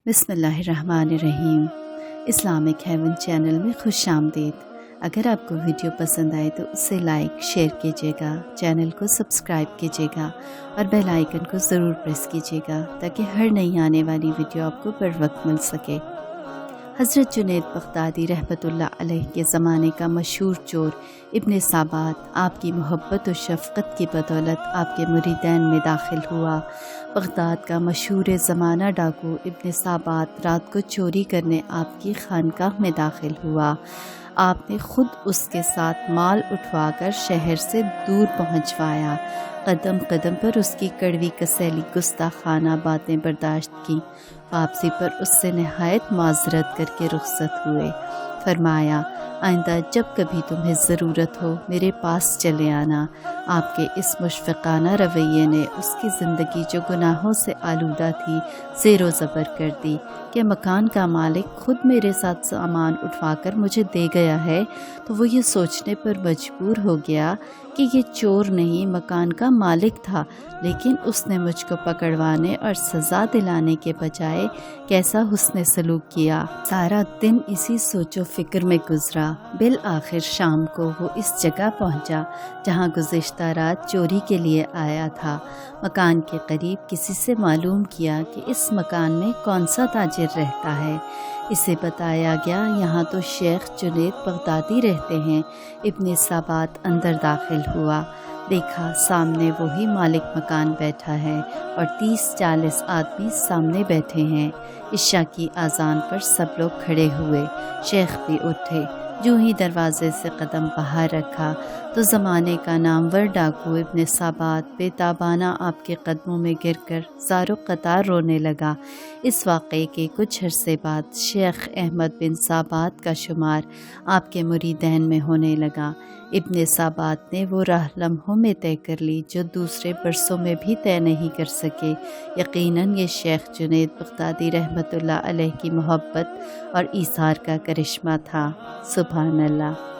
بسم اللہ الرحمن الرحیم۔ اسلامک ہیون چینل میں خوش آمدید۔ اگر آپ کو ویڈیو پسند آئے تو اسے لائک شیئر کیجیے گا، چینل کو سبسکرائب کیجیے گا اور بیل آئیکن کو ضرور پریس کیجیے گا تاکہ ہر نئی آنے والی ویڈیو آپ کو بر وقت مل سکے۔ حضرت جنید بغدادی رحمۃ اللہ علیہ کے زمانے کا مشہور چور ابن سابات آپ کی محبت و شفقت کی بدولت آپ کے مریدین میں داخل ہوا۔ بغداد کا مشہور زمانہ ڈاکو ابن سابات رات کو چوری کرنے آپ کی خانقاہ میں داخل ہوا۔ آپ نے خود اس کے ساتھ مال اٹھوا کر شہر سے دور پہنچوایا۔ قدم قدم پر اس کی کڑوی کسیلی گستاخانہ باتیں برداشت کی۔ واپسی پر اس سے نہایت معذرت کر کے رخصت ہوئے۔ فرمایا، آئندہ جب کبھی تمہیں ضرورت ہو میرے پاس چلے آنا۔ آپ کے اس مشفقانہ رویے نے اس کی زندگی جو گناہوں سے آلودہ تھی زیر و زبر کر دی کہ مکان کا مالک خود میرے ساتھ سامان اٹھوا کر مجھے دے گیا ہے تو وہ یہ سوچنے پر مجبور ہو گیا کہ یہ چور نہیں مکان کا مالک تھا، لیکن اس نے مجھ کو پکڑوانے اور سزا دلانے کے بجائے کیسا حسن سلوک کیا۔ سارا دن اسی سوچ و فکر میں گزرا۔ بالآخر شام کو وہ اس جگہ پہنچا جہاں گزشتہ رات چوری کے لیے آیا تھا۔ مکان کے قریب کسی سے معلوم کیا کہ اس مکان میں کون سا تاجر رہتا ہے۔ اسے بتایا گیا یہاں تو شیخ جنید بغدادی رہتے ہیں۔ ابن سابات اندر داخل ہوا، دیکھا سامنے وہی مالک مکان بیٹھا ہے اور 30-40 آدمی سامنے بیٹھے ہیں۔ عشاء کی اذان پر سب لوگ کھڑے ہوئے، شیخ بھی اٹھے۔ جو ہی دروازے سے قدم باہر رکھا تو زمانے کا نامور ڈاکو ابن سابات بے تابانہ آپ کے قدموں میں گر کر زار و قطار رونے لگا۔ اس واقعے کے کچھ عرصے بعد شیخ احمد بن سابات کا شمار آپ کے مریدین میں ہونے لگا۔ ابن سابات نے وہ راہ لمحوں میں طے کر لی جو دوسرے برسوں میں بھی طے نہیں کر سکے۔ یقیناً یہ شیخ جنید بغدادی رحمۃ اللہ علیہ کی محبت اور ایثار کا کرشمہ تھا۔ سبحان اللہ۔